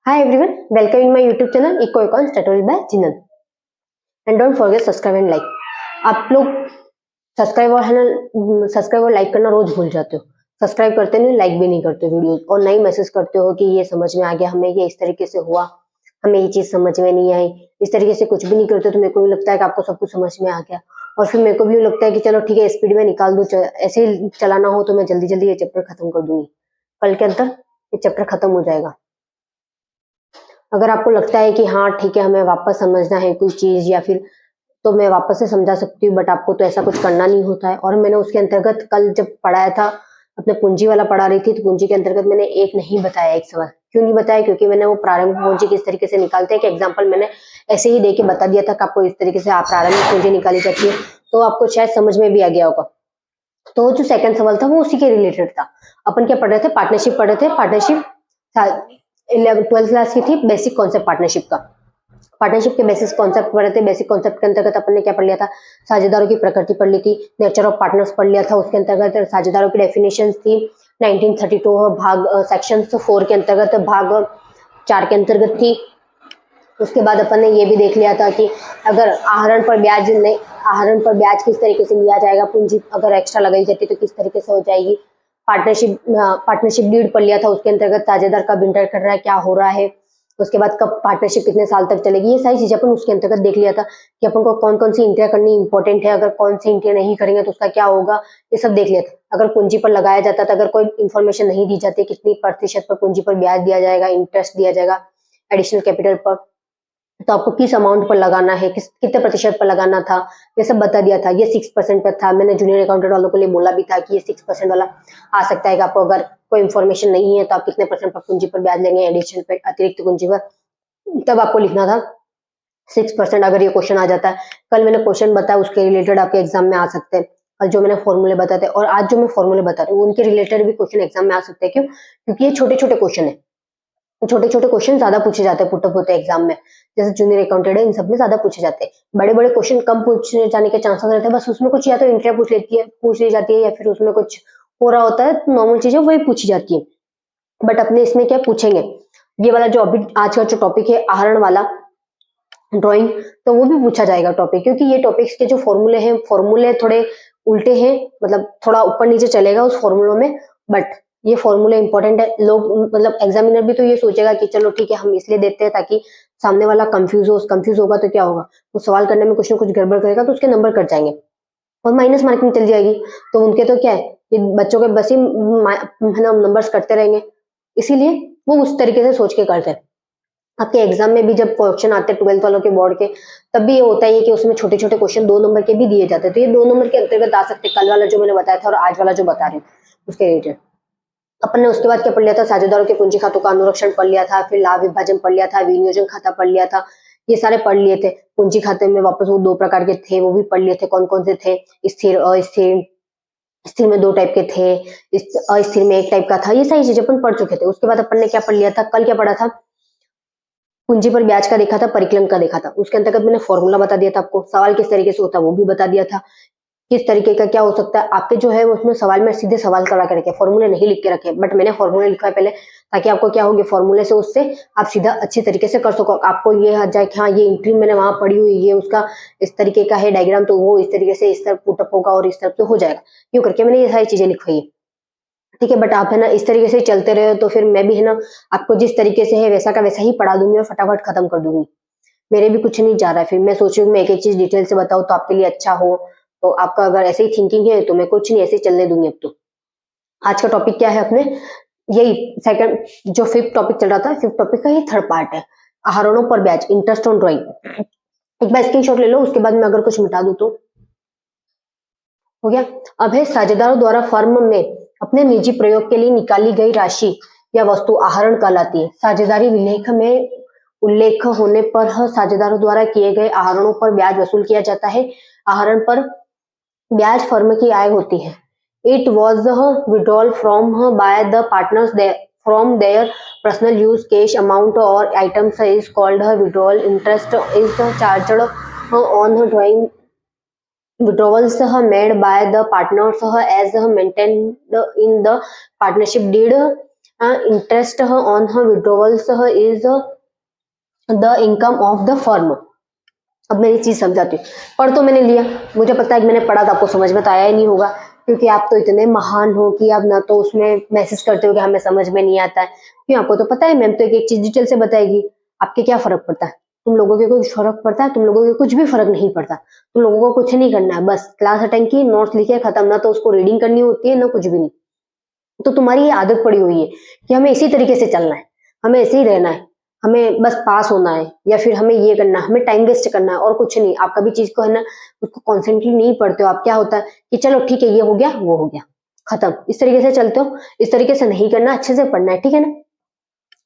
Hi everyone, welcome in my YouTube channel Eco Econs Tutorial by Jinan. And don't forget subscribe and like. आप लोग subscribe और like करना रोज भूल जाते हो. सब्सक्राइब करते नहीं, लाइक भी नहीं करते वीडियोस, और नई मैसेज करते हो कि ये समझ में आ गया, हमें ये इस तरीके से हुआ, हमें ये चीज समझ में नहीं आई. इस तरीके से कुछ भी नहीं करते तो मेरे को भी लगता है कि आपको सब कुछ समझ में आ गया, और फिर मेरे को भी लगता है कि चलो ठीक है स्पीड में निकाल दूं, ऐसे ही चलाना हो तो मैं जल्दी जल्दी ये चैप्टर खत्म कर दूंगी. कल के अंदर ये चैप्टर खत्म हो जाएगा. अगर आपको लगता है कि हाँ ठीक है हमें वापस समझना है कोई चीज या फिर, तो मैं वापस से समझा सकती हूँ, बट आपको तो ऐसा कुछ करना नहीं होता है. और मैंने उसके अंतर्गत कल जब पढ़ाया था, अपने पूंजी वाला पढ़ा रही थी, तो पूंजी के अंतर्गत मैंने एक नहीं बताया, एक सवाल. क्यों नहीं बताया? क्योंकि मैंने वो प्रारंभिक पूंजी किस तरीके से निकालते हैं कि एग्जाम्पल मैंने ऐसे ही देके बता दिया था कि आपको इस तरीके से आप प्रारंभिक पूंजी निकाली जाती है, तो आपको शायद समझ में भी आ गया होगा. तो जो सेकंड सवाल था वो उसी के रिलेटेड था. अपन क्या पढ़ रहे थे? पार्टनरशिप पढ़ रहे थे. पार्टनरशिप 12th क्लास की थी, बेसिक कॉन्सेप्ट पार्टनरशिप का. पार्टनरशिप के बेसिक कॉन्सेप्ट पढ़े थे. बेसिक कॉन्सेप्ट के अंतर्गत अपन ने क्या पढ़ लिया था? साझेदारों की प्रकृति पढ़ ली थी. नेचर ऑफ पार्टनर्स पढ़ लिया था. उसके अंतर्गत साझेदारों की डेफिनेशन थी 1932 भाग सेक्शन 4 के अंतर्गत, भाग 4 के अंतर्गत थी. उसके बाद अपन ने ये भी देख लिया था कि अगर आहरण पर ब्याज किस तरीके से लिया जाएगा, पूंजी अगर एक्स्ट्रा लगाई जाती तो किस तरीके से हो जाएगी. पार्टनरशिप डीड पढ़ लिया था. उसके अंतर्गत साझेदार कब इंटर कर रहा है, क्या हो रहा है. उसके बाद कब पार्टनरशिप कितने साल तक चलेगी, ये सारी चीजें अपन उसके अंतर्गत देख लिया था कि अपन को कौन कौन सी इंट्रिया करनी इंपॉर्टेंट है, अगर कौन सी इंट्रिया नहीं करेंगे तो उसका क्या होगा, ये सब देख लिया था. अगर पूंजी पर लगाया जाता था, अगर कोई इन्फॉर्मेशन नहीं दी जाती, कितनी प्रतिशत पर पूंजी पर ब्याज दिया जाएगा, इंटरेस्ट दिया जाएगा एडिशनल कैपिटल पर, तो आपको किस अमाउंट पर लगाना है, कितने प्रतिशत पर लगाना था, ये सब बता दिया था. ये 6% पर था. मैंने जूनियर अकाउंटेंट वालों के लिए बोला भी था कि ये 6% वाला आ सकता है कि आपको अगर कोई इन्फॉर्मेशन नहीं है तो आप कितने परसेंट पर पूंजी पर ब्याज लेंगे एडिशनल पे, अतिरिक्त पूंजी पर, तब आपको लिखना था 6%. अगर ये क्वेश्चन आ जाता है, कल मैंने क्वेश्चन बताया उसके रिलेटेड आपके एग्जाम में आ सकते हैं. कल जो मैंने फॉर्मूले बताते और आज जो मैं फॉर्मूले बता रही हूँ उनके रिलेटेड भी क्वेश्चन एग्जाम में आ सकते हैं. क्यों? क्योंकि ये छोटे छोटे क्वेश्चन है. छोटे छोटे क्वेश्चन ज्यादा पूछे जाते हैं, पुटअप होते हैं एग्जाम में. जैसे जूनियर अकाउंटेंट है, इन सब में ज्यादा पूछे जाते हैं. बड़े बड़े क्वेश्चन कम पूछे जाने के चांसेस रहते हैं. बस उसमें कुछ या तो इंट्रिया पूछ ली जाती है, या फिर उसमें कुछ हो रहा होता है, नॉर्मल चीजें वही पूछी जाती है. बट अपने इसमें क्या पूछेंगे, ये वाला जो अभी आज का जो टॉपिक है आहरण वाला ड्राइंग, तो वो भी पूछा जाएगा टॉपिक. क्योंकि ये टॉपिक्स के जो फॉर्मूले थोड़े उल्टे हैं, मतलब थोड़ा ऊपर नीचे चलेगा उस फॉर्मूलों में, बट ये फॉर्मूले इंपॉर्टेंट है. लोग मतलब एग्जामिनर भी तो ये सोचेगा कि चलो ठीक है हम इसलिए देते हैं ताकि सामने वाला कंफ्यूज होगा तो क्या होगा, वो सवाल करने में कुछ ना कुछ गड़बड़ करेगा तो उसके नंबर कट जाएंगे और माइनस मार्किंग चल जाएगी. तो उनके तो क्या है, ये बच्चों के बस ही नंबर्स कटते रहेंगे, इसीलिए वो उस तरीके से सोच के करते हैं. आपके एग्जाम में भी जब क्वेश्चन आते हैं 12th वालों के बोर्ड के, तब भी ये होता है कि उसमें छोटे छोटे क्वेश्चन 2 नंबर के भी दिए जाते हैं. तो ये 2 नंबर के अंतर्गत आ सकते हैं. कल वाला जो मैंने बताया था और आज वाला जो बता रही हूँ उसके रिलेटेड. अपन ने उसके बाद क्या पढ़ लिया था? साझेदारों के पूंजी खातों का अनुरक्षण पढ़ लिया था. फिर लाभ विभाजन पढ़ लिया था. विनियोजन खाता पढ़ लिया था. ये सारे पढ़ लिए थे. पूंजी खाते में वापस वो 2 प्रकार के थे, वो भी पढ़ लिए थे. कौन कौन से थे? स्थिर, अस्थिर. स्थिर में 2 टाइप के थे, अस्थिर में 1 टाइप का था. ये सारी चीजें अपन पढ़ चुके थे. उसके बाद अपन ने क्या पढ़ लिया था? कल क्या पढ़ा था? पूंजी पर ब्याज का देखा था, परिकलन का देखा था. उसके अंतर्गत मैंने फॉर्मूला बता दिया था आपको. सवाल किस तरीके से होता है वो भी बता दिया था. किस तरीके का क्या हो सकता है आपके जो है उसमें सवाल में सीधे सवाल करवा के रखे, फॉर्मूले नहीं लिख के रखे. बट मैंने फॉर्मूले लिखा है पहले, ताकि आपको क्या होगी, फॉर्मूले से उससे आप सीधा अच्छी तरीके से कर सको. आपको ये आ जाए कि हाँ ये एंट्री मैंने वहां पढ़ी हुई, ये उसका इस तरीके का है डायग्राम, तो वो इस तरीके से इस तरफ पुटअप होगा और इस तरफ से हो जाएगा. यूं करके मैंने ये सारी चीजें लिखवाई है. ठीक है, बट आप है ना इस तरीके से चलते रहे तो फिर मैं भी है ना आपको जिस तरीके से है वैसा का वैसा ही पढ़ा दूंगी और फटाफट खत्म कर दूंगी. मेरे भी कुछ नहीं जा रहा है. फिर मैं सोच रही हूँ मैं एक एक चीज डिटेल से बताऊँ तो आपके लिए अच्छा हो. तो आपका अगर ऐसे ही थिंकिंग है तो मैं कुछ नहीं, ऐसे चलने दूंगी. अब तो आज का टॉपिक क्या है अपने, यही सेकंड जो 5th टॉपिक चल रहा था, 5th टॉपिक का ये 3rd पार्ट है, आहरणों पर ब्याज, इंटरेस्ट ऑन ड्राइंग. एक बार स्क्रीनशॉट ले लो, उसके बाद मैं अगर कुछ मिटा दूं तो हो गया. अब है साझेदारों द्वारा फर्म में अपने निजी प्रयोग के लिए निकाली गई राशि या वस्तु आहरण कहलाती है. साझेदारी विलेख में उल्लेख होने पर साझेदारों द्वारा किए गए आहरणों पर ब्याज वसूल किया जाता है. आहरण पर ब्याज फर्म की आय होती है. It was withdrawal from by the partners from their personal use. Cash amount और items is called withdrawal. Interest is charged on drawing. Withdrawals made by the partners as maintained in the partnership deed. Interest on withdrawals is the income of the firm. अब मैं ये चीज समझाती हूँ। पढ़ तो मैंने लिया, मुझे पता है कि मैंने पढ़ा तो आपको समझ में तो आया ही नहीं होगा, क्योंकि आप तो इतने महान हो कि आप ना तो उसमें मैसेज करते हो कि हमें समझ में नहीं आता है, क्यों आपको तो पता है मैम तो एक एक चीज डिटेल से बताएगी। आपके क्या फर्क पड़ता है, तुम लोगों के कुछ फर्क पड़ता है, तुम लोगों के कुछ भी फर्क नहीं पड़ता। तुम लोगों को कुछ नहीं करना है, बस क्लास अटेंड की, नोट्स लिखे, खत्म। ना तो उसको रीडिंग करनी होती है ना कुछ भी नहीं। तो तुम्हारी ये आदत पड़ी हुई है कि हमें इसी तरीके से चलना है, हमें ऐसे ही रहना है, हमें बस पास होना है, या फिर हमें ये करना है, हमें टाइम वेस्ट करना है और कुछ नहीं। आप कभी चीज को है ना उसको कॉन्सेंट्रेटली नहीं पढ़ते हो। आप क्या होता है कि चलो ठीक है, ये हो गया वो हो गया खत्म, इस तरीके से चलते हो। इस तरीके से नहीं करना, अच्छे से पढ़ना है, ठीक है ना।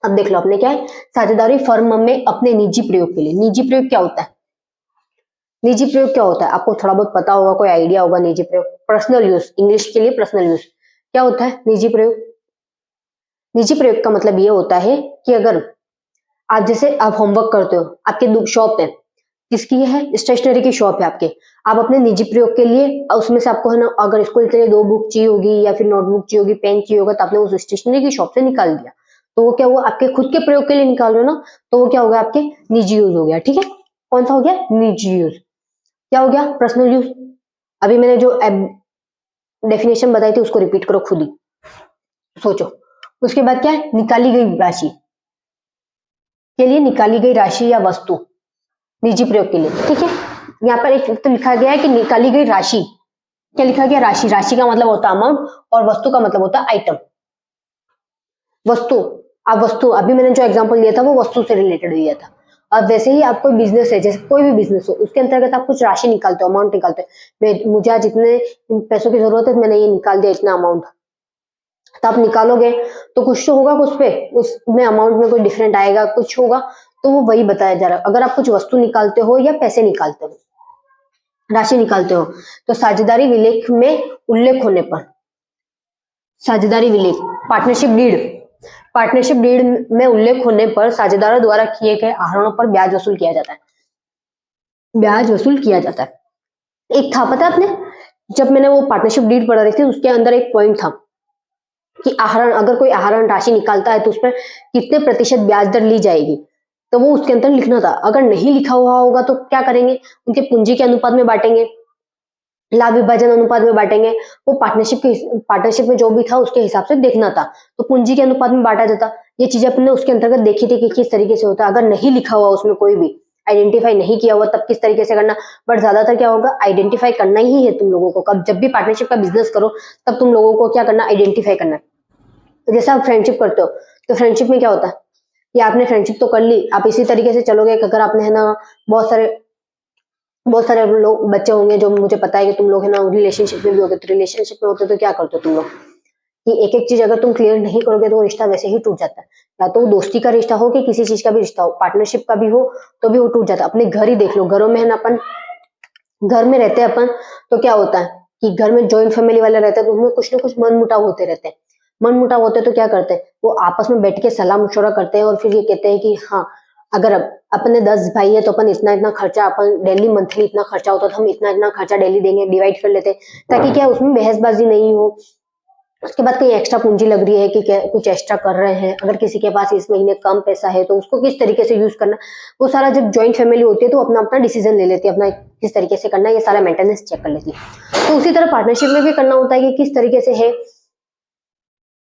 अब देख लो आपने क्या है, साझेदारी फर्म में अपने निजी प्रयोग के लिए। निजी प्रयोग क्या होता है, निजी प्रयोग क्या होता है आपको थोड़ा बहुत पता होगा, कोई आइडिया होगा। निजी प्रयोग पर्सनल यूज, इंग्लिश के लिए पर्सनल यूज क्या होता है निजी प्रयोग। निजी प्रयोग का मतलब ये होता है कि अगर आज जैसे आप होमवर्क करते हो, आपके शॉप है, किसकी है, स्टेशनरी की शॉप है आपके, आप अपने निजी प्रयोग के लिए उसमें से आपको है ना अगर स्कूल के लिए 2 बुक चाहिए होगी या फिर नोटबुक चाहिए होगी, पेन चाहिए होगा, तो आपने उस स्टेशनरी की शॉप से निकाल दिया, तो वो क्या हुआ, आपके खुद के प्रयोग के लिए निकाल रहे हो ना, तो वो क्या हो गया, आपके निजी यूज हो गया। ठीक है, कौन सा हो गया, निजी यूज। क्या हो गया, पर्सनल यूज। अभी मैंने जो डेफिनेशन बताई थी उसको रिपीट करो खुद ही, सोचो। उसके बाद क्या है, निकाली गई राशि के लिए, निकाली गई राशि या वस्तु निजी प्रयोग के लिए। ठीक है, यहाँ पर एक तो लिखा गया है कि निकाली गई राशि, क्या लिखा गया, राशि। राशि का मतलब होता है अमाउंट और वस्तु का मतलब होता है आइटम। वस्तु, अब वस्तु अभी मैंने जो एग्जांपल दिया था वो वस्तु से रिलेटेड दिया था। अब वैसे ही आप कोई बिजनेस है, जैसे कोई भी बिजनेस हो, उसके अंतर्गत आप कुछ राशि निकालते हो, अमाउंट निकालते हो। मुझे आज इतने पैसों की जरूरत है, मैंने ये निकाल दिया इतना अमाउंट, तो आप निकालोगे तो कुछ तो होगा, उस पे उसमें अमाउंट में कोई डिफरेंट आएगा, कुछ होगा, तो वो वही बताया जा रहा है। अगर आप कुछ वस्तु निकालते हो या पैसे निकालते हो, राशि निकालते हो, तो साझेदारी विलेख में उल्लेख होने पर, साझेदारी विलेख पार्टनरशिप डीड, पार्टनरशिप डीड में उल्लेख होने पर साझेदारों द्वारा किए गए आहरणों पर ब्याज वसूल किया जाता है, ब्याज वसूल किया जाता है। एक था पता आपने, जब मैंने वो पार्टनरशिप डीड पढ़ रही थी उसके अंदर एक पॉइंट था कि आहरण, अगर कोई आहरण राशि निकालता है तो उस पर कितने प्रतिशत ब्याज दर ली जाएगी, तो वो उसके अंदर लिखना था। अगर नहीं लिखा हुआ होगा तो क्या करेंगे, उनके पूंजी के अनुपात में बांटेंगे, लाभ विभाजन अनुपात में बांटेंगे। वो पार्टनरशिप में जो भी था उसके हिसाब से देखना था, तो पूंजी के अनुपात में बांटा जाता। ये चीजें अपने उसके अंतर्गत देखी थी कि किस तरीके से होता है। अगर नहीं लिखा हुआ उसमें कोई भी आइडेंटिफाई नहीं किया हुआ तब किस तरीके से करना, बट ज्यादातर क्या होगा, आइडेंटिफाई करना ही है तुम लोगों को। कब जब भी पार्टनरशिप का बिजनेस करो तब तुम लोगों को क्या करना, आइडेंटिफाई करना। तो जैसे आप फ्रेंडशिप करते हो, तो फ्रेंडशिप में क्या होता है कि आपने फ्रेंडशिप तो कर ली, आप इसी तरीके से चलोगे कि अगर आपने है ना बहुत सारे लोग बच्चे होंगे, जो मुझे पता है कि तुम लोग है ना रिलेशनशिप में भी होते, तो रिलेशनशिप में होते तो क्या करते हो तुम लोग कि एक एक चीज अगर तुम क्लियर नहीं करोगे तो वो रिश्ता वैसे ही टूट जाता है। या तो दोस्ती का रिश्ता हो कि किसी चीज का भी रिश्ता हो, पार्टनरशिप का भी हो तो भी वो टूट जाता है। अपने घर ही देख लो, घरों में है ना, अपन घर में रहते हैं अपन, तो क्या होता है कि घर में जॉइंट फैमिली वाले रहते हैं तो उनमें कुछ ना कुछ मन मुटाव होते रहते हैं। मन मुटाव होते हैं तो क्या करते हैं, वो आपस में बैठ के सलाह मशवरा करते हैं और फिर ये कहते हैं कि हाँ, अगर अपने 10 भाई है तो अपन इतना इतना खर्चा, अपन डेली मंथली इतना खर्चा होता है तो हम इतना इतना खर्चा डेली देंगे, डिवाइड कर लेते हैं, ताकि क्या उसमें बहसबाजी नहीं हो। उसके बाद कहीं एक्स्ट्रा पूंजी लग रही है कि क्या कुछ एक्स्ट्रा कर रहे हैं, अगर किसी के पास इस महीने कम पैसा है तो उसको किस तरीके से यूज करना, वो सारा जब ज्वाइंट फैमिली होती है तो अपना अपना डिसीजन ले लेती है, अपना किस तरीके से करना, ये सारा मेंटेनेंस चेक कर लेती है। तो उसी तरह पार्टनरशिप में भी करना होता है कि किस तरीके से है,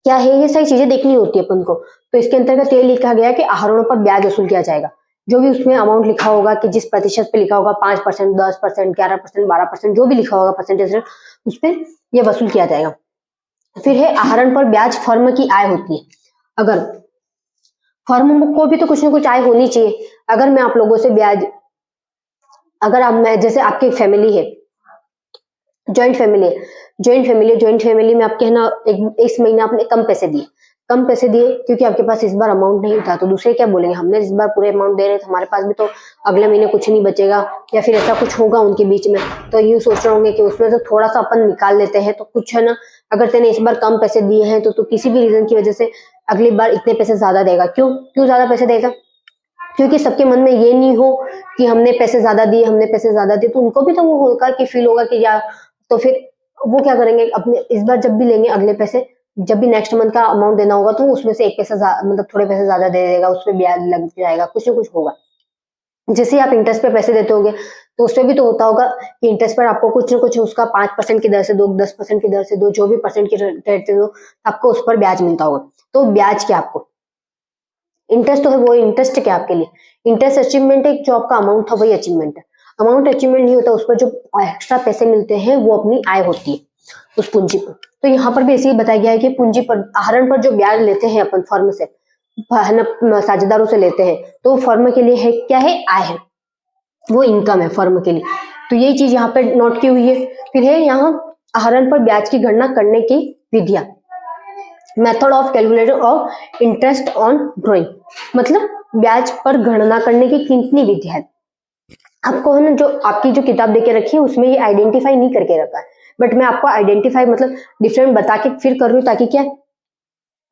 क्या है, ये सारी चीजें देखनी होती है अपन को। तो इसके अंतर्गत ये लिखा गया कि आहरणों पर ब्याज वसूल किया जाएगा। जो भी उसमें अमाउंट लिखा होगा कि जिस प्रतिशत पे लिखा होगा 5%, 10%, 11%, 12%, जो भी लिखा होगा परसेंटेज रेट, उस पर यह वसूल किया जाएगा। फिर है आहरण पर ब्याज, फर्म की आय होती है। अगर फर्म को भी तो कुछ ना कुछ आय होनी चाहिए। अगर मैं आप लोगों से ब्याज, अगर आप, मैं जैसे आपकी फैमिली है, ज्वाइंट फैमिली है, ज्वाइंट फैमिली में आपके है ना इस महीने आपने कम पैसे दिए क्योंकि आपके पास इस बार अमाउंट नहीं था, तो दूसरे क्या बोलेंगे, हमने इस बार पूरे अमाउंट दे रहे थे, हमारे पास भी तो अगले महीने कुछ नहीं बचेगा, या फिर ऐसा कुछ होगा उनके बीच में। तो ये सोच रहे होंगे कि उसमें से थोड़ा सा अपन निकाल लेते हैं तो कुछ है ना, अगर तेने इस बार कम पैसे दिए हैं तो किसी भी रीजन की वजह से अगली बार इतने पैसे ज्यादा देगा। क्यों ज्यादा पैसे देगा, क्योंकि सबके मन में ये नहीं हो कि हमने पैसे ज्यादा दिए, तो उनको भी तो वो होगा कि फील होगा कि यार, तो फिर वो क्या करेंगे, अपने इस बार जब भी लेंगे अगले पैसे जब भी नेक्स्ट मंथ का अमाउंट देना होगा तो उसमें से 1 पैसा मतलब थोड़े पैसे ज्यादा दे देगा, उसपे ब्याज लग जाएगा, कुछ ना कुछ होगा। जैसे आप इंटरेस्ट पे पैसे देते होगे तो उसपे भी तो होता होगा कि इंटरेस्ट पर आपको कुछ ना कुछ उसका 5% की दर से दो, 10% की दर से दो, जो भी परसेंट की रेट से दो, आपको उस पर ब्याज मिलता होगा। तो ब्याज क्या आपको, इंटरेस्ट तो है, वो इंटरेस्ट क्या आपके लिए, इंटरेस्ट अचीवमेंट है, जो आपका अमाउंट था वही अचीवमेंट है। अमाउंट अचीवमेंट नहीं होता, उस पर जो एक्स्ट्रा पैसे मिलते हैं वो अपनी आय होती है उस पूंजी पर। तो यहाँ पर भी ऐसे ही बताया गया है कि पूंजी पर आहरण पर जो ब्याज लेते हैं अपन फर्म से, साझेदारों से लेते हैं, तो फर्म के लिए है क्या है, आय है, वो इनकम है फर्म के लिए। तो यही चीज यहाँ पे नोट की हुई है। फिर है यहाँ आहरण पर ब्याज की गणना करने की विधियां, method of calculation of interest on drawing, मतलब ब्याज पर गणना करने की कितनी विधि है। आपको है ना, जो आपकी जो किताब देके रखी है उसमें ये आइडेंटिफाई नहीं करके रखा है, बट मैं आपको आइडेंटिफाई मतलब डिफरेंट बता के फिर कर रही हूँ, ताकि क्या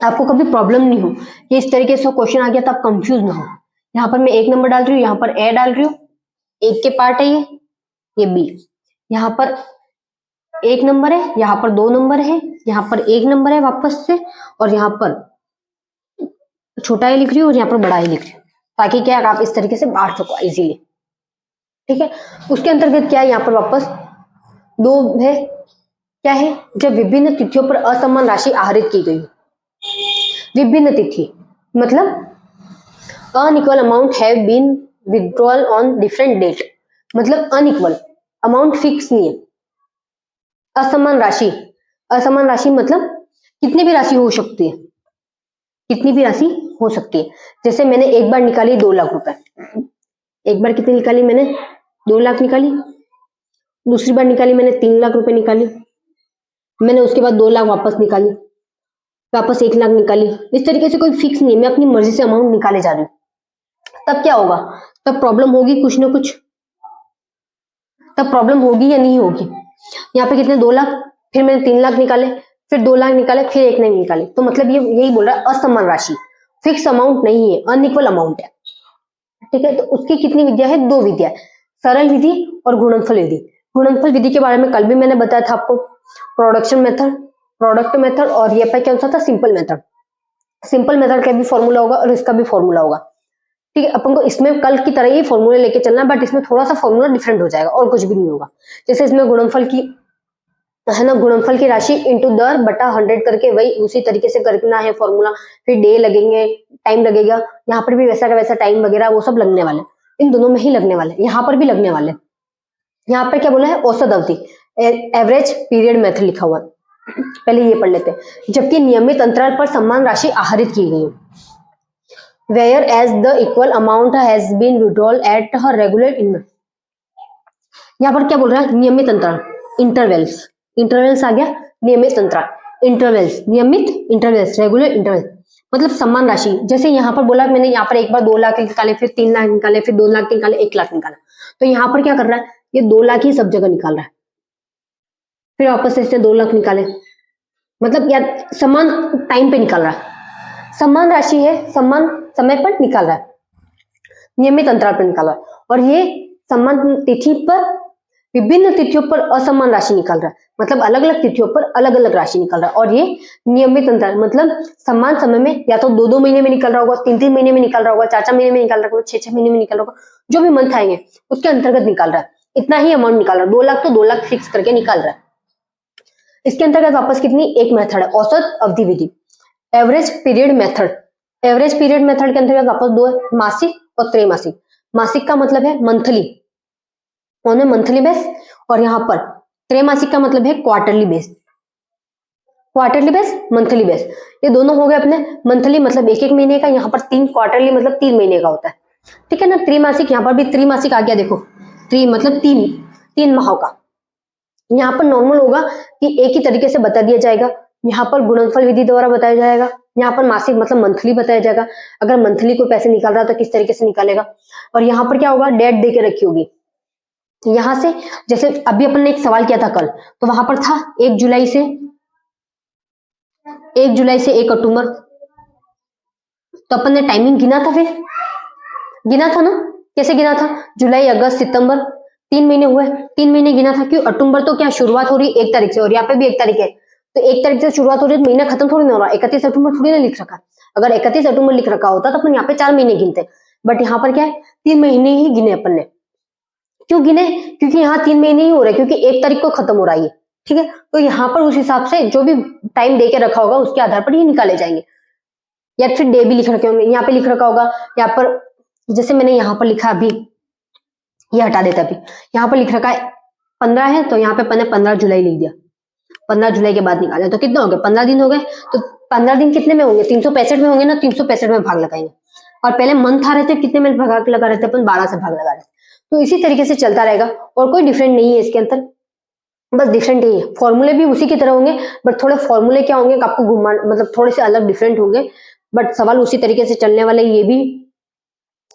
आपको कभी प्रॉब्लम नहीं हो कि इस तरीके से क्वेश्चन आ गया तो आप कंफ्यूज ना हो। यहाँ पर मैं 1 नंबर डाल रही हूँ, यहाँ पर ए डाल रही हूँ, 1 के पार्ट है ये बी, यहाँ पर 1 नंबर है, यहाँ पर 2 नंबर है, यहाँ पर 1 नंबर है वापस से, और यहाँ पर छोटा ए लिख रही हूँ और यहाँ पर बड़ा ए लिख रही हूँ, ताकि क्या आप इस तरीके से बांट सको इजीली। ठीक है, उसके अंतर्गत क्या है, यहाँ पर वापस 2 है, क्या है, जब विभिन्न तिथियों पर असमान राशि आहरित की गई। विभिन्न तिथि मतलब unequal amount have been withdrawal on different date, मतलब अनइक्वल अमाउंट फिक्स नहीं है। असमान राशि, असमान राशि मतलब कितनी भी राशि हो सकती है, कितनी भी राशि हो सकती है। जैसे मैंने एक बार निकाली 2 लाख रुपए, एक बार कितनी निकाली मैंने, 2 लाख निकाली, दूसरी बार निकाली मैंने 3 लाख रुपए निकाली, मैंने उसके बाद 2 लाख वापस निकाली, वापस 1 लाख निकाली। इस तरीके से कोई फिक्स नहीं है, मैं अपनी मर्जी से अमाउंट निकाले जा रही हूँ। तब क्या होगा, तब प्रॉब्लम होगी कुछ ना कुछ, तब प्रॉब्लम होगी या नहीं होगी। यहाँ पे कितने 2 लाख, फिर मैंने 3 लाख निकाले, फिर 2 लाख निकाले, फिर 1 नहीं निकाले, तो मतलब ये यही बोल रहा है असमान राशि, फिक्स अमाउंट नहीं है, अनइक्वल अमाउंट है। ठीक है, तो उसकी कितनी विधियां है, 2 विधियां, सरल विधि और गुणनफल विधि। गुणनफल विधि के बारे में कल भी मैंने बताया था आपको, प्रोडक्शन मेथड, प्रोडक्ट मेथड, और ये पे क्या होता था, सिंपल मेथड। सिंपल मेथड का भी फॉर्मूला होगा और इसका भी फॉर्मूला होगा। ठीक है, अपन को इसमें कल की तरह ही फॉर्मूले लेके चलना, बट इसमें थोड़ा सा फॉर्मूला डिफरेंट हो जाएगा और कुछ भी नहीं होगा। जैसे इसमें गुणनफल की है ना, गुणनफल की राशि इंटू दर बटा 100 करके वही उसी तरीके से करना है फॉर्मूला, फिर डे लगेंगे, टाइम लगेगा, यहाँ पर भी वैसा का वैसा टाइम वगैरह वो सब लगने वाले, इन दोनों में ही लगने वाले, यहाँ पर भी लगने वाले। यहाँ पर क्या बोला है, औसत अवधि, एवरेज पीरियड मेथड लिखा हुआ है, पहले ये पढ़ लेते हैं। जबकि नियमित अंतराल पर समान राशि आहरित की गई, whereas the equal amount has been withdrawal at हर रेगुलर इन। यहाँ पर क्या बोल रहा है, नियमित अंतराल, इंटरवल्स, इंटरवल्स आ गया, नियमित अंतराल, इंटरवल्स, नियमित इंटरवल्स, रेगुलर इंटरवल, मतलब समान राशि। जैसे यहाँ पर बोला मैंने, यहाँ पर एक बार 2 लाख निकाले, फिर 3 लाख निकाले, फिर 2 लाख निकाले, 1 लाख निकाला, तो यहाँ पर क्या कर रहा है, ये 2 लाख ही सब जगह निकाल रहा है, फिर वापस से इसने 2 लाख निकाले, मतलब यार समान टाइम पे निकाल रहा है, समान राशि है, समान समय पर निकाल रहा है, नियमित अंतराल पर निकाल रहा है, और ये समान तिथि पर विभिन्न तिथियों पर असमान राशि निकाल रहा है, मतलब अलग अलग तिथियों पर अलग अलग राशि निकाल रहा है। और ये नियमित अंतराल मतलब समान समय में, या तो 2-2 महीने में निकल रहा होगा, 3-3 महीने में निकल रहा होगा, 4-4 महीने में निकल रहा होगा, 6-6 महीने में निकल रहा होगा, जो भी मंथ आएंगे उसके अंतर्गत निकाल रहा है, इतना ही अमाउंट निकाल रहा है। 2 लाख तो 2 लाख फिक्स करके निकाल रहा है। इसके अंतर्गत वापस कितनी, एक मेथड है औसत अवधि विधि, average period method. Average period method के अंतर्गत वापस 2 है, मासिक और त्रैमासिक। मासिक का मतलब है monthly, on A monthly base, और यहाँ पर त्रैमासिक का मतलब है quarterly base, quarterly base, monthly base, ये दोनों हो गए अपने। मंथली मतलब 1-1 महीने का, यहाँ पर 3, क्वार्टरली मतलब 3 महीने का होता है। ठीक है ना, त्रैमासिक, यहाँ पर भी त्रैमासिक आ गया, देखो 3 मतलब 3 माह का। यहाँ पर नॉर्मल होगा कि एक ही तरीके से बता दिया जाएगा, यहाँ पर गुणनफल विधि द्वारा बताया जाएगा, यहाँ पर मासिक मतलब मंथली बताया जाएगा, अगर मंथली कोई पैसे निकाल रहा है तो किस तरीके से निकालेगा। और यहाँ पर क्या होगा, डेट दे के रखी होगी, यहां से जैसे अभी अपन ने एक सवाल किया था कल, तो वहां पर था 1 जुलाई से 1 अक्टूबर, तो अपन ने टाइमिंग गिना था, फिर गिना था ना, कैसे गिना था, जुलाई अगस्त सितंबर 3 महीने हुए, 3 महीने गिना था। क्यों, अक्टूबर तो क्या शुरुआत हो रही 1 तारीख से, और यहाँ पे भी 1 तारीख है, तो 1 तारीख से शुरुआत हो रही है तो महीना खत्म थोड़ी ना हो रहा, 31 अक्टूबर थोड़ी ना लिख रखा। अगर 31 अक्टूबर लिख रखा होता तो अपन यहाँ पे 4 महीने गिनते, बट यहाँ पर क्या है 3 महीने ही गिने अपन ने। क्यों गिने? क्योंकि यहाँ 3 महीने ही हो रहे, क्योंकि 1 तारीख को खत्म हो रहा है ये, ठीक है। तो यहाँ पर उस हिसाब से जो भी टाइम दे के रखा होगा उसके आधार पर ये निकाले जाएंगे, या फिर डे भी लिख रखे होंगे, यहाँ पे लिख रखा होगा, यहाँ पर जैसे मैंने यहाँ पर लिखा अभी, ये हटा देता अभी, यहाँ पर लिख रखा है 15 है तो यहाँ पे मैंने 15 जुलाई लिख दिया, 15 जुलाई के बाद निकाले तो कितने हो गए 15 दिन हो गए। तो 15 दिन कितने में होंगे 365 में होंगे ना, 365 में भाग लगाएंगे। और पहले मंथ आ रहे थे कितने में भाग लगा रहे थे अपन 12 से भाग लगा रहे थे। तो इसी तरीके से चलता रहेगा और कोई डिफरेंट नहीं है इसके अंदर, बस डिफरेंट यही है, फॉर्मूले भी उसी की तरह होंगे बट थोड़े फॉर्मूले क्या होंगे आपको घुमा मतलब थोड़े से अलग डिफरेंट होंगे, बट सवाल उसी तरीके से चलने वाले ये भी।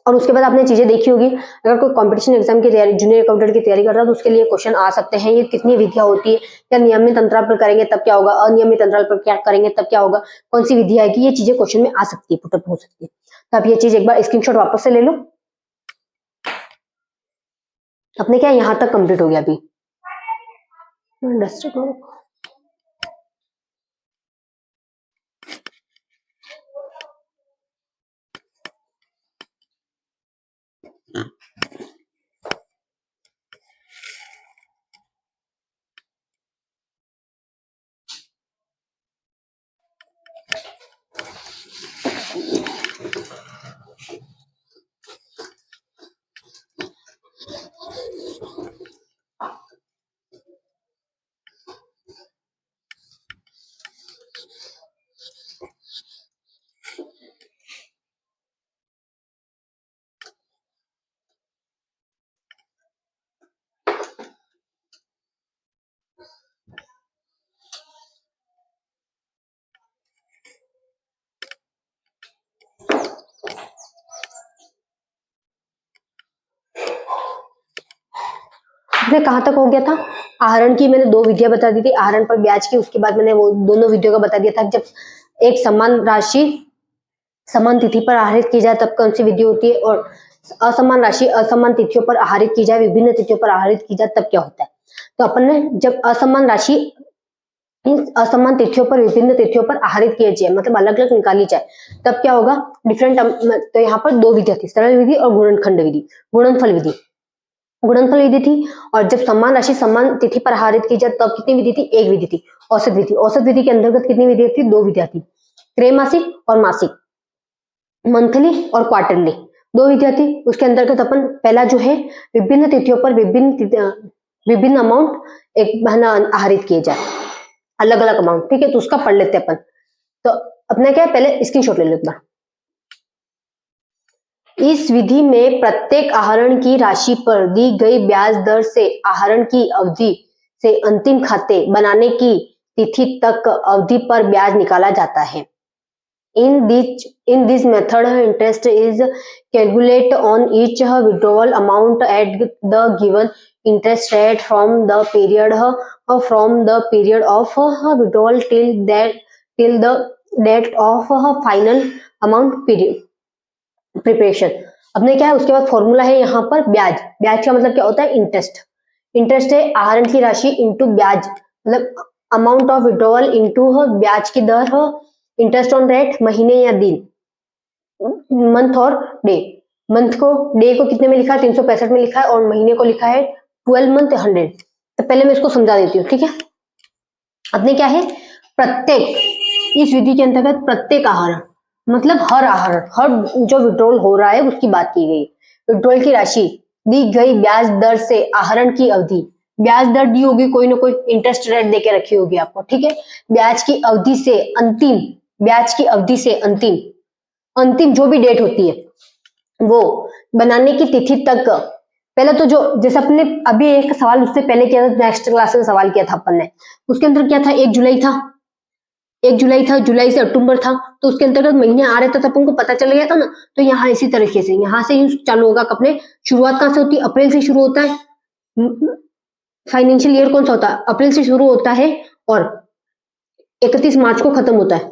और उसके बाद आपने चीजें देखी होगी, अगर कोई कंपटीशन एग्जाम की तैयारी जूनियर अकाउंटेंट की तैयारी कर रहा है तो उसके लिए क्वेश्चन आ सकते हैं, ये कितनी विधियां होती है, क्या नियमित अंतराल पर करेंगे तब क्या होगा, अनियमित अंतराल पर क्या करेंगे तब क्या होगा, कौन सी विधि आएगी, ये चीजें क्वेश्चन में आ सकती है, पुटअप हो सकती है। तो आप ये चीज एक बार स्क्रीनशॉट वापस से ले लो। अपने क्या यहाँ तक कंप्लीट हो गया अभी। कहां तक हो गया था, आहरण की मैंने 2 विधियां बता दी थी, आहरण पर ब्याज की, उसके बाद मैंने वो दोनों विधियों का बता दिया था, जब एक समान राशि समान तिथि पर आहरित की जाए तब कौन सी विधि होती है, और असमान राशि असमान तिथियों पर आहरित की जाए, विभिन्न तिथियों पर आहरित की जाए तब क्या होता है। तो अपन ने जब असमान राशि असमान तिथियों पर विभिन्न तिथियों पर आहरित किया जाए मतलब अलग अलग निकाली जाए तब क्या होगा डिफरेंट। तो यहाँ पर 2 विधियां थी, सरल विधि और गुणनखंड विधि, गुणनफल विधि, गुणनफल विधि थी। और जब समान राशि समान तिथि पर आहरित की जाए तब कितनी विधि थी, 1 विधि थी, औसत विधि। औसत विधि के अंतर्गत कितनी विधियां थी, 2 विधियां थी, त्रैमासिक और मासिक, मंथली और क्वार्टरली, 2 विधियां थी। उसके अंतर्गत अपन पहला जो है विभिन्न तिथियों पर विभिन्न अमाउंट एक आहरित किए जाए, अलग अलग अमाउंट, ठीक है। तो उसका पढ़ लेते अपन। तो अपना क्या है पहले स्क्रीनशॉट ले लो एक बार। इस विधि में प्रत्येक आहरण की राशि पर दी गई ब्याज दर से आहरण की अवधि से अंतिम खाते बनाने की तिथि तक अवधि पर ब्याज निकाला जाता है। In this method, interest is calculated on each withdrawal amount at the given interest rate from the period of withdrawal till the date of final amount preparation. अपने क्या है उसके बाद फॉर्मूला है यहाँ पर ब्याज, ब्याज का मतलब क्या होता है इंटरेस्ट, इंटरेस्ट है आहरण की राशि इंटू ब्याज मतलब अमाउंट ऑफ विड्रॉवल इंटू ब्याज की दर, इंटरेस्ट ऑन रेट महीने या दिन, मंथ और डे। मंथ को डे को कितने में लिखा है 365 में लिखा है और महीने को लिखा है 12 मंथ 100। तो पहले मैं इसको समझा देती हूँ, ठीक है। अपने क्या है प्रत्येक, इस विधि के अंतर्गत प्रत्येक आहरण मतलब हर आहरण, हर जो विड्रॉल हो रहा है उसकी बात की गई। विड्रॉल की राशि दी गई ब्याज दर से आहरण की अवधि, ब्याज दर दी होगी कोई ना कोई इंटरेस्ट रेट देके रखी होगी आपको, ठीक है। ब्याज की अवधि से अंतिम, ब्याज की अवधि से अंतिम जो भी डेट होती है वो बनाने की तिथि तक। पहले तो जो जैसे अपने अभी एक सवाल उससे पहले किया था, नेक्स्ट क्लास में सवाल किया था अपन ने, उसके अंदर क्या था 1 जुलाई था, 1 जुलाई था, जुलाई से अक्टूबर था, तो उसके अंतर्गत महीने आ रहे थे तब उनको पता चल गया था ना। तो यहाँ इसी तरीके से यहाँ से ही चालू होगा। अपने शुरुआत कहाँ से होती है, अप्रैल से शुरू होता है। फाइनेंशियल ईयर कौन सा होता है, अप्रैल से शुरू होता है और 31 मार्च को खत्म होता है,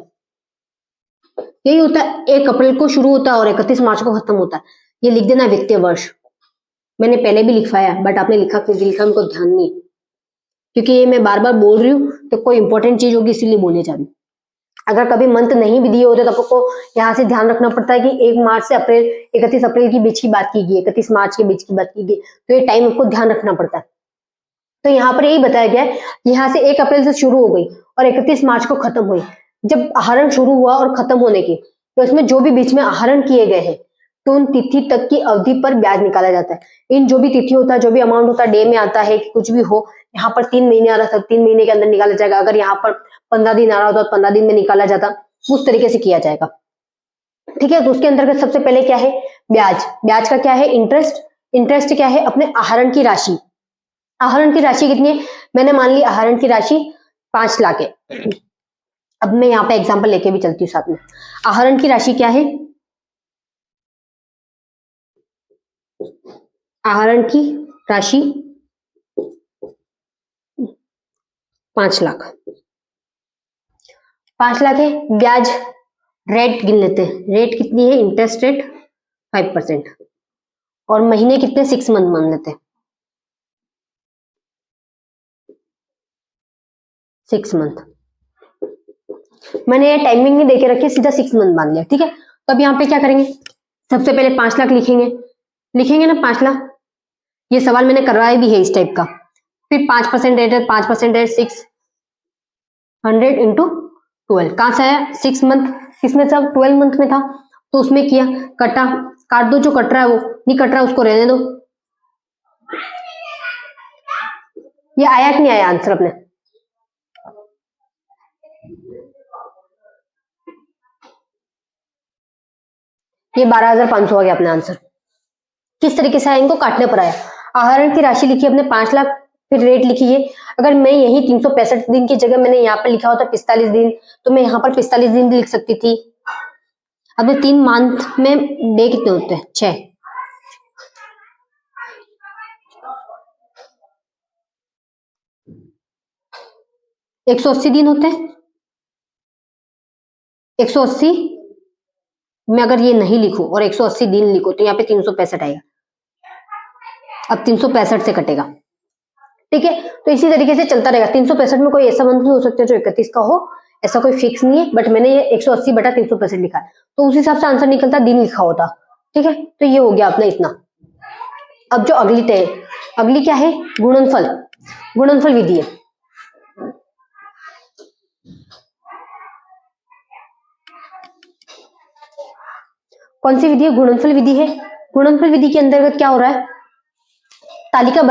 यही होता है। 1 अप्रैल को शुरू होता है और 31 मार्च को खत्म होता है। ये लिख देना वित्तीय वर्ष, मैंने पहले भी लिखवाया बट आपने लिखा क्यों लिखा उनको ध्यान नहीं। क्योंकि ये मैं बार बार बोल रही हूँ तो कोई इंपॉर्टेंट चीज होगी इसीलिए बोले जा रही हूँ। अगर कभी मंथ नहीं भी दिए होते तो आपको यहाँ से ध्यान रखना पड़ता है कि 1 मार्च से अप्रैल 31 अप्रैल के बीच की बात की गई, 31 मार्च के बीच की बात की गई, तो ये टाइम आपको ध्यान रखना पड़ता है। तो यहाँ पर यही बताया गया है, यहाँ से 1 अप्रैल से शुरू हो गई और 31 मार्च को खत्म हुई। जब आहरण शुरू हुआ और खत्म होने की, तो इसमें जो भी बीच में आहरण किए गए हैं तो उन तिथि तक की अवधि पर ब्याज निकाला जाता है। इन जो भी तिथि होता है, जो भी अमाउंट होता है, डे में आता है कि कुछ भी हो, यहाँ पर 3 महीने आ रहा था 3 महीने के अंदर निकाला जाएगा। अगर यहाँ पर 15 दिन आ रहा होता तो 15 दिन में निकाला जाता, उस तरीके से किया जाएगा। ठीक है, तो उसके अंतर्गत सबसे पहले क्या है, ब्याज। ब्याज का क्या है, इंटरेस्ट। इंटरेस्ट क्या है, अपने आहरण की राशि। आहरण की राशि कितनी है, मैंने मान ली आहरण की राशि 5 लाख है। अब मैं यहाँ पे एग्जांपल लेके भी चलती हूँ साथ में। आहरण की राशि क्या है, आहरण की राशि 5 लाख। 5 लाख है। ब्याज रेट गिन लेते हैं, रेट कितनी है, इंटरेस्ट रेट 5%। और महीने कितने, 6 मंथ मान लेते हैं, 6 मंथ। मैंने टाइमिंग नहीं देके रखी, सीधा 6 मंथ मान लिया। ठीक है, तो अब यहाँ पे क्या करेंगे, सबसे पहले 5 लाख लिखेंगे, लिखेंगे ना 5 लाख। ये सवाल मैंने करवाया भी है इस टाइप का। फिर 5% रेट है, 5% रेट 600 इंटू 12, कहां से आया, 6 मंथ, किसमें था, 12 मंथ में था, तो उसमें किया, कटा, काट दो, जो कट रहा है वो, नहीं कट रहा है उसको रहने दो। ये आया कि नहीं आया आंसर अपने, ये 12,500 आ गया अपने आंसर। किस तरीके से आया, इनको काटने पर आया। आहरण की राशि लिखी अपने 5 लाख, फिर रेट लिखिए। अगर मैं यही 365 दिन की जगह मैंने यहाँ पे लिखा होता 45 दिन, तो मैं यहाँ पर 45 दिन भी लिख सकती थी। अब 3 मंथ में डे कितने होते हैं, 6। 180 दिन होते हैं। 180 में अगर ये नहीं लिखूं और 180 दिन लिखो तो यहाँ पे 365 आएगा। अब 365 से कटेगा। ठीक है, तो इसी तरीके से चलता रहेगा। 365 में कोई ऐसा मंथ नहीं हो सकता जो 31 का हो, ऐसा कोई फिक्स नहीं है। बट मैंने ये 180 बटा 365 लिखा है, तो उस हिसाब से आंसर निकलता, दिन लिखा होता। ठीक है, तो ये हो गया अपना इतना। अब जो अगली तय, अगली क्या है, गुणनफल। गुणनफल विधि है। कौन सी विधि है, गुणनफल विधि है। गुणनफल विधि के अंतर्गत क्या हो रहा है, तालिका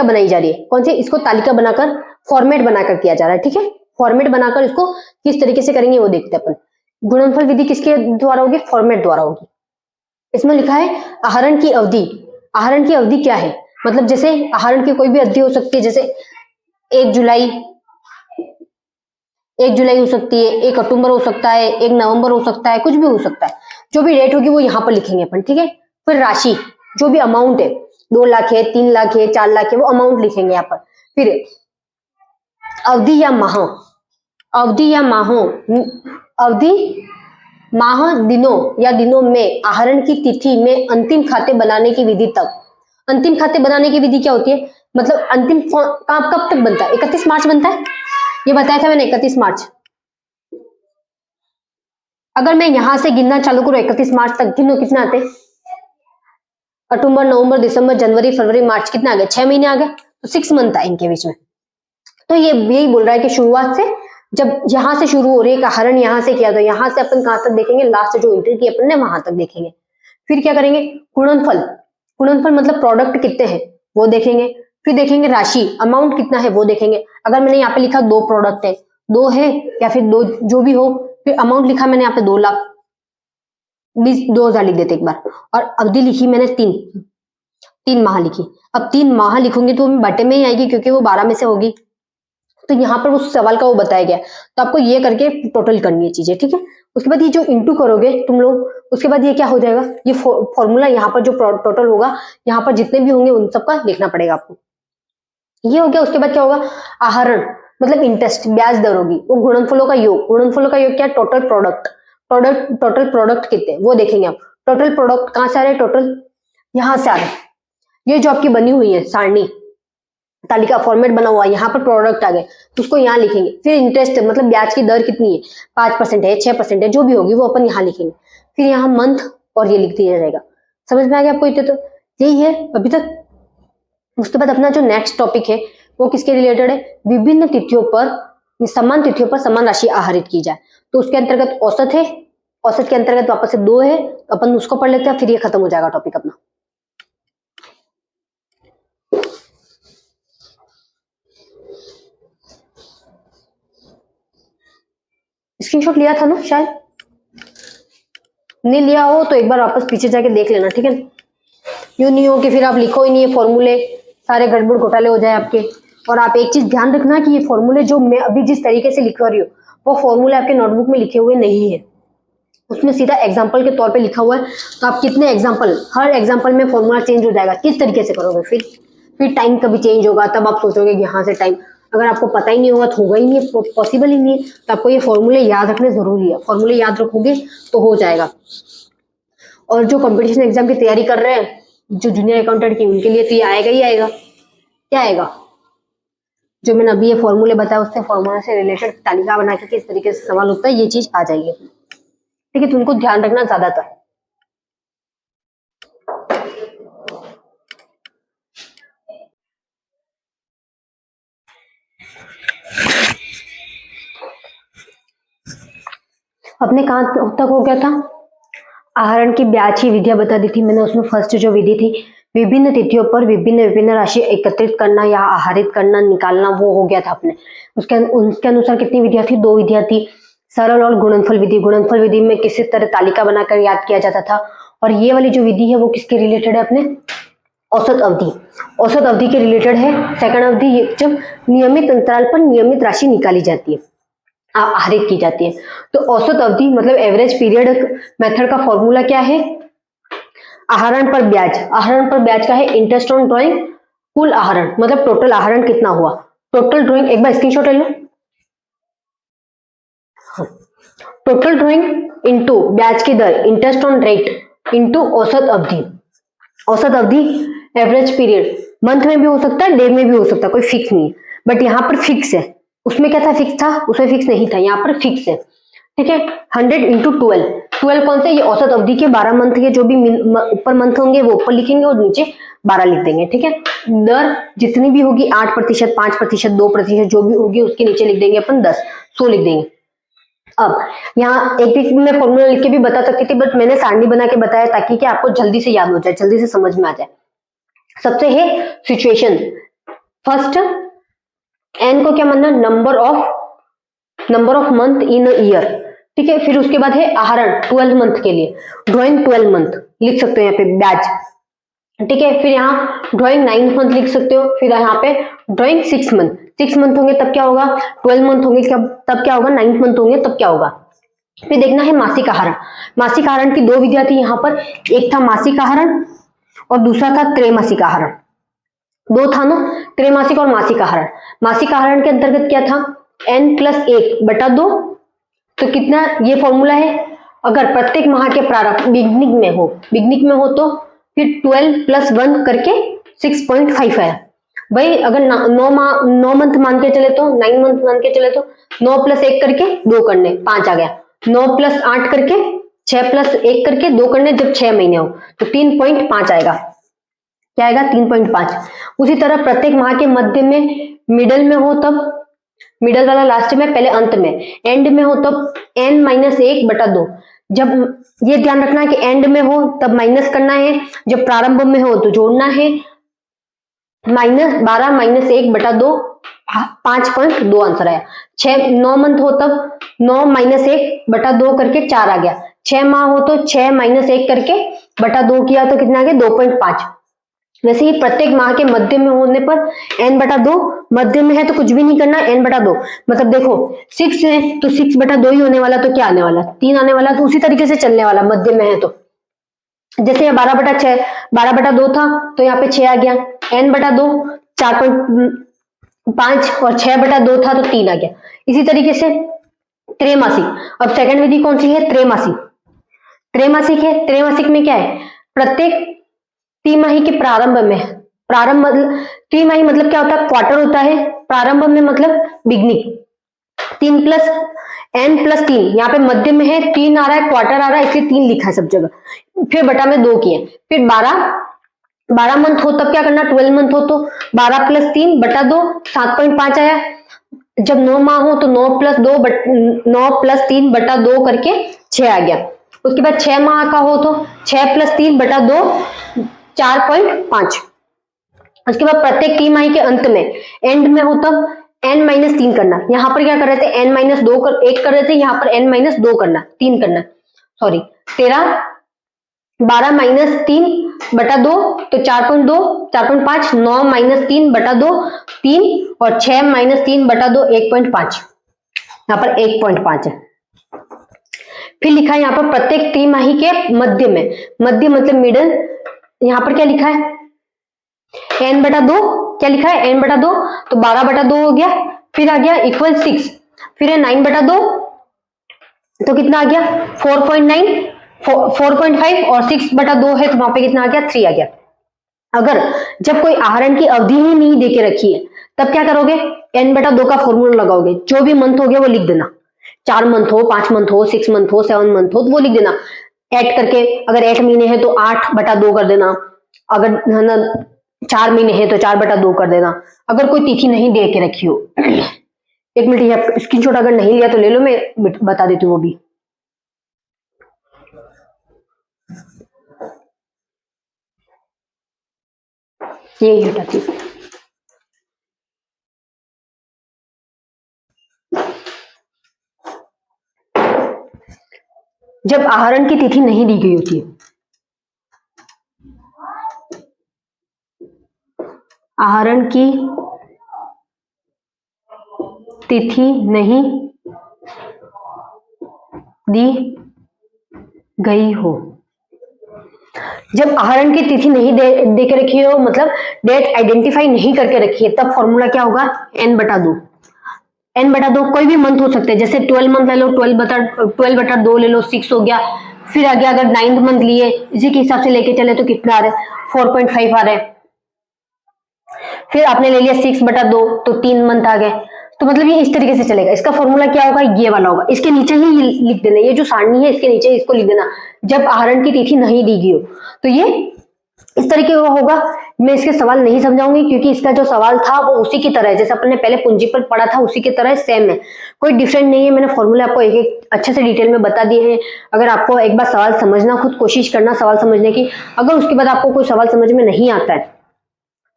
बनाई जा रही है। कौन सी, इसको तालिका बनाकर फॉर्मेट बनाकर किया जा रहा है। ठीक है, फॉर्मेट बनाकर इसको किस तरीके से करेंगे वो देखते हैं अपन। गुणनफल विधि किसके द्वारा होगी, फॉर्मेट द्वारा होगी। इसमें लिखा है आहरण की अवधि। आहरण की अवधि क्या है, मतलब जैसे आहरण की कोई भी अवधि हो सकती है, जैसे 1 जुलाई हो सकती है, 1 अक्टूबर हो सकता है, 1 नवंबर हो सकता है, कुछ भी हो सकता है। जो भी डेट होगी वो यहाँ पर लिखेंगे अपन। ठीक है, फिर राशि, जो भी अमाउंट है, 2 लाख है, 3 लाख है, 4 लाख है, वो अमाउंट लिखेंगे यहाँ पर। फिर अवधि या माह, अवधि या माहों, अवधि माह, दिनों या दिनों में, आहरण की तिथि में अंतिम खाते बनाने की विधि तक। अंतिम खाते बनाने की विधि क्या होती है, मतलब अंतिम कब तक बनता है, 31 मार्च बनता है, ये बताया था मैंने 31 मार्च। अगर मैं यहां से गिनना चालू करूं 31 मार्च तक, गिनो कितने आते, अक्टूबर, नवंबर, दिसंबर, जनवरी, फरवरी, मार्च, कितने आ गए, 6 महीने आ गए, तो 6 मंथ है इनके बीच में। तो ये यही बोल रहा है कि शुरुआत से, जब यहां से शुरू हो रही है, आहरण यहां से किया, तो यहां से अपन कहां तक देखेंगे, लास्ट जो एंट्री की अपन ने वहां तक देखेंगे। फिर क्या करेंगे, गुणनफल। गुणनफल मतलब प्रोडक्ट कितने हैं वो देखेंगे। फिर देखेंगे राशि, अमाउंट कितना है वो देखेंगे। अगर मैंने यहाँ पे लिखा 2 प्रोडक्ट है, 2 है या फिर 2 जो भी हो, फिर अमाउंट लिखा मैंने यहाँ पे 2 लाख 20,000 लिख देते एक बार। और अवधि लिखी मैंने 3 माह लिखी। अब 3 माह लिखूंगी तो बटे में ही आएगी क्योंकि वो 12 में से होगी। तो यहाँ पर उस सवाल का वो बताया गया, तो आपको ये करके टोटल करनी है चीजें। ठीक है, उसके बाद ये जो इंटू करोगे तुम लोग, उसके बाद ये क्या हो जाएगा, ये फॉर्मूला यहाँ पर जो टोटल होगा, यहाँ पर जितने भी होंगे उन सबका लिखना पड़ेगा आपको। ये हो गया। उसके बाद क्या होगा, आहरण मतलब इंटरेस्ट, ब्याज दर होगी, वो गुणनफलों का योग। गुणनफलों का योग क्या, टोटल प्रोडक्ट। टोटल प्रोडक्ट कितने वो देखेंगे आप। टोटल प्रोडक्ट कहां से आ रहे हैं, टोटल यहां से आ रहे हैं। ये जो आपकी बनी हुई है सारणी, तालिका फॉर्मेट बना हुआ है, यहाँ पर प्रोडक्ट आ गए तो उसको यहाँ लिखेंगे। फिर इंटरेस्ट मतलब ब्याज की दर कितनी है, 5% है, 6% है, जो भी होगी वो अपन यहाँ लिखेंगे। फिर यहाँ मंथ और ये लिख दिया जाएगा। समझ में आ गया आपको? इतने तो यही है अभी तक। उसके बाद अपना जो नेक्स्ट टॉपिक है वो किसके रिलेटेड है, विभिन्न तिथियों पर समान तिथियों पर समान राशि आहरित की जाए। तो उसके अंतर्गत औसत है, औसत के अंतर्गत वापस से 2 है, अपन उसको पढ़ लेते हैं, फिर ये खत्म हो जाएगा टॉपिक अपना। स्क्रीनशॉट लिया था ना, शायद नहीं लिया हो तो एक बार वापस पीछे जाके देख लेना, ठीक है। यूं नहीं हो कि फिर आप लिखो ही नहीं है फॉर्मूले, सारे गड़बड़ घोटाले हो जाए आपके। और आप एक चीज ध्यान रखना कि ये फॉर्मूले जो मैं अभी जिस तरीके से लिखवा रही हूँ वो फॉर्मूले आपके नोटबुक में लिखे हुए नहीं है, उसमें सीधा एग्जाम्पल के तौर पे लिखा हुआ है। तो आप कितने एग्जाम्पल, हर एग्जाम्पल में फॉर्मूला चेंज हो जाएगा, किस तरीके से करोगे, फिर टाइम कभी चेंज होगा, तब आप सोचोगे कि यहाँ से टाइम, अगर आपको पता ही नहीं होगा तो होगा ही नहीं, पॉसिबल ही नहीं है। तो आपको ये फॉर्मूले याद रखने जरूरी है, फॉर्मूले याद रखोगे तो हो जाएगा। और जो कंपटीशन एग्जाम की तैयारी कर रहे हैं, जो जूनियर अकाउंटेंट की, उनके लिए तो ये आएगा ही आएगा। क्या आएगा, जो मैंने अभी ये फॉर्मूले बताया उससे फॉर्मूला से रिलेटेड तालिका बना के किस तरीके से सवाल होता है, ये चीज आ जाएगी, ठीक है। तो उनको ध्यान रखना ज्यादातर। अपने कहाँ तक हो गया था, आहरण की ब्याज की विधियां बता दी थी मैंने। उसमें फर्स्ट जो विधि थी, विभिन्न तिथियों पर विभिन्न राशि एकत्रित करना या आहरित करना, निकालना, वो हो गया था अपने। उसके अनुसार कितनी विधियां थी, 2 विधियां थी, सरल और गुणनफल विधि। गुणनफल विधि में किसी तरह तालिका बनाकर याद किया जाता था। और ये वाली जो विधि है वो किसके रिलेटेड है, अपने औसत अवधि, औसत अवधि के रिलेटेड है। सेकंड अवधि जब नियमित अंतराल पर नियमित राशि निकाली जाती है, आहरित की जाती है। तो औसत अवधि मतलब एवरेज पीरियड मेथड का फॉर्मूला क्या है, आहरण पर ब्याज, आहरण पर ब्याज का है इंटरेस्ट ऑन ड्रॉइंग, कुल आहरण मतलब टोटल आहरण कितना हुआ, टोटल ड्रॉइंग, एक बार स्क्रीनशॉट ले लो, टोटल ड्रॉइंग इनटू ब्याज की दर, इंटरेस्ट ऑन रेट इनटू औसत अवधि। औसत अवधि एवरेज पीरियड, मंथ में भी हो सकता है, डे में भी हो सकता है, कोई फिक्स नहीं है, बट यहाँ पर फिक्स है। उसमें क्या था, फिक्स था, उसमें फिक्स नहीं था, यहाँ पर फिक्स है, ठीक है। 100 इंटू 12, 12 कौन से, ये औसत अवधि के 12 मंथ के जो भी ऊपर मंथ होंगे वो ऊपर लिखेंगे और नीचे 12 लिख देंगे, ठीक है। दर जितनी भी होगी 8%, 5%, 2%, जो भी होगी उसके नीचे लिख देंगे अपन 10, 100 लिख देंगे। अब यहाँ एक मैं फॉर्मूला लिख के भी बता सकती थी, बट मैंने सारणी बना के बताया ताकि कि आपको जल्दी से याद हो जाए, जल्दी से समझ में आ जाए। सबसे है सिचुएशन, फर्स्ट एन को क्या मानना, number of month in a year, ठीक है। फिर उसके बाद है आहरण 12 मंथ के लिए, ड्रॉइंग 12 मंथ लिख सकते हो यहाँ पे ब्याज, ठीक है। फिर यहाँ ड्रॉइंग 9 मंथ लिख सकते हो, फिर यहाँ पे ड्रॉइंग 6 मंथ, 6 मंथ होंगे तब क्या होगा, 12 मंथ होंगे तब क्या होगा, 9 मंथ होंगे तब क्या होगा। फिर देखना है मासिक आहरण, मासिक आहरण की 2 विधियां थी यहाँ पर, एक था मासिक आहरण और दूसरा था त्रैमासिक आहरण, 2 था ना, त्रैमासिक और मासिक आहरण। मासिक आहरण के अंतर्गत क्या था, n+1/2, तो कितना, ये फॉर्मूला है, अगर प्रत्येक माह के प्रारंभ बिगनिंग में हो तो फिर 12 + 1 करके 6.5 है भाई। अगर 9 मंथ मान के चले तो 9 मंथ मान के चले तो 9 + 1 करके 2 करने 5 आ गया, 9 + 8 करके 6 + 1 करके 2 करने, जब 6 महीने हो तो 3.5 आएगा, क्या आएगा 3.5। उसी तरह प्रत्येक माह के मध्य में, मिडल में हो तब, मिडल वाला लास्ट में, पहले अंत में, एंड में हो तब n-1/2। जब ये ध्यान रखना है कि एंड में हो तब माइनस करना है, जब प्रारंभ में हो तो जोड़ना है, -12 - 1/2, 5.2 आंसर आया। 9 मंथ हो तब 9 - 1/2 करके 4 आ गया, 6 माह हो तो 6 - 1 करके बटा 2 किया तो कितना आ गया 2.5। वैसे ही प्रत्येक माह के मध्य में होने पर n/2, मध्य में है तो कुछ भी नहीं करना, n/2 मतलब देखो 6 है तो 6/2 ही होने वाला, तो क्या आने वाला 3 आने वाला, तो उसी तरीके से चलने वाला मध्य में है तो। जैसे यहाँ 12/6, 12/2 था तो यहाँ पे 6 आ गया, n/2 4.5 और 6/2 था तो 3 आ गया। इसी तरीके से त्रैमासिक, अब सेकंड विधि कौन सी है, त्रैमासिक। त्रैमासिक है, त्रैमासिक में क्या है, प्रत्येक तिमाही के प्रारंभ में, प्रारंभ मतलब तिमाही मतलब क्या होता है, क्वार्टर होता है। प्रारंभ में मतलब बिगनिंग। 3 प्लस n प्लस 3, यहाँ पे मध्य में है 3 आ रहा है, क्वार्टर आ रहा है, इसलिए 3 लिखा है सब जगह। फिर बटा में 2 किए। फिर 12 मंथ हो तब क्या करना, 12 मंथ हो तो 12 प्लस 3 बटा 2, 7.5 आया। जब 9 माह हो तो 9 प्लस 3 बटा 2 करके 6 आ गया। उसके बाद 6 माह का हो तो 6 प्लस 3 बटा 2, 4.5। उसके बाद प्रत्येक तिमाही के अंत में, एंड में हो तब n माइनस 3 करना। यहाँ पर क्या कर रहे थे, n माइनस 2 कर 1 कर रहे थे, यहाँ पर n माइनस 2 करना, 3 करना, सॉरी 12 माइनस 3 बटा 2 तो 4.2, 4.5, 9 माइनस 3 बटा 2 3, और 6 माइनस 3 बटा 2 1.5, यहाँ पर 1.5 है। फिर लिखा है यहाँ पर प्रत्येक तिमाही के मध्य में, मध्य मतलब मिडल, यहाँ पर क्या लिखा है n बटा 2, क्या लिखा है n बटा 2, तो 12 बटा 2 हो गया। फिर आ गया इक्वल 6, फिर है 9 बटा 2 तो कितना आ गया 4.9, 4.5, और 6 बटा 2 है तो वहां पे कितना आ गया 3 आ गया। अगर जब कोई आहरण की अवधि ही नहीं देके रखी है तब क्या करोगे, n बटा 2 का फॉर्मूला लगाओगे, जो भी मंथ हो गया वो लिख देना, 4 मंथ हो, 5 मंथ हो, 6 मंथ हो, 7 मंथ हो तो वो लिख देना ऐड करके। अगर 8 महीने हैं तो 8 बटा 2 कर देना, अगर है ना 4 महीने हैं तो 4 बटा 2 कर देना। अगर कोई तिथि नहीं दे के रखी हो एक मिनट, ये स्क्रीनशॉट अगर नहीं लिया तो ले लो, मैं बता देती हूँ वो भी। यही हटाती हूँ। जब आहरण की तिथि नहीं दी गई होती है, आहरण की तिथि नहीं दी गई हो, जब आहरण की तिथि नहीं दे के रखी हो मतलब डेट आइडेंटिफाई नहीं करके रखी है, तब फॉर्मूला क्या होगा n बटा 2। n बटा 2 कोई भी मंथ हो सकते हैं, जैसे 12 मंथ ले लो, 12 बटा 2 ले लो, 6 हो गया। फिर आ गया अगर 9th मंथ लिए, इसी के हिसाब से लेके चले तो कितना आ रहा है 4.5 आ रहा है। फिर आपने ले लिया 6 बटा 2 तो 3 मंथ आ गए। तो मतलब ये इस तरीके से चलेगा। इसका फॉर्मूला क्या होगा, ये वाला होगा, इसके नीचे ही लिख देना, ये जो सारणी है इसके नीचे इसको लिख देना, जब आहरण की तिथि नहीं दी गई हो। तो ये इस तरीके का होगा। मैं इसके सवाल नहीं समझाऊंगी क्योंकि इसका जो सवाल था वो उसी की तरह है, जैसे अपने पहले पूंजी पर पढ़ा था उसी की तरह सेम है, कोई डिफरेंट नहीं है। मैंने फॉर्मूले आपको एक एक अच्छे से डिटेल में बता दिए हैं। अगर आपको एक बार सवाल समझना, खुद कोशिश करना सवाल समझने की, अगर उसके बाद आपको कोई सवाल समझ में नहीं आता है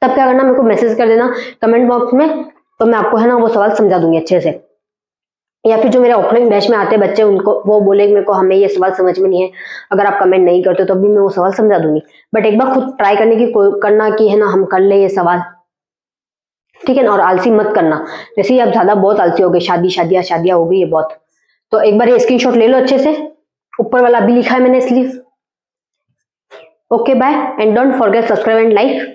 तब क्या करना, मेरे को मैसेज कर देना कमेंट बॉक्स में, तो मैं आपको है ना वो सवाल समझा दूंगी अच्छे से। या फिर जो मेरे ऑफलाइन बैच में आते बच्चे उनको वो बोले मेरे को हमें ये सवाल समझ में नहीं है, अगर आप कमेंट नहीं करते तो भी मैं वो सवाल समझा दूंगी। बट एक बार खुद ट्राई करने की करना कि है ना हम कर ले ये सवाल, ठीक है ना। और आलसी मत करना, जैसे ही आप ज्यादा बहुत आलसी हो गए, शादियां हो गई है बहुत, तो एक बार ये स्क्रीनशॉट ले लो अच्छे से, ऊपर वाला भी लिखा है मैंने इसलिए। Okay bye and don't forget subscribe and like.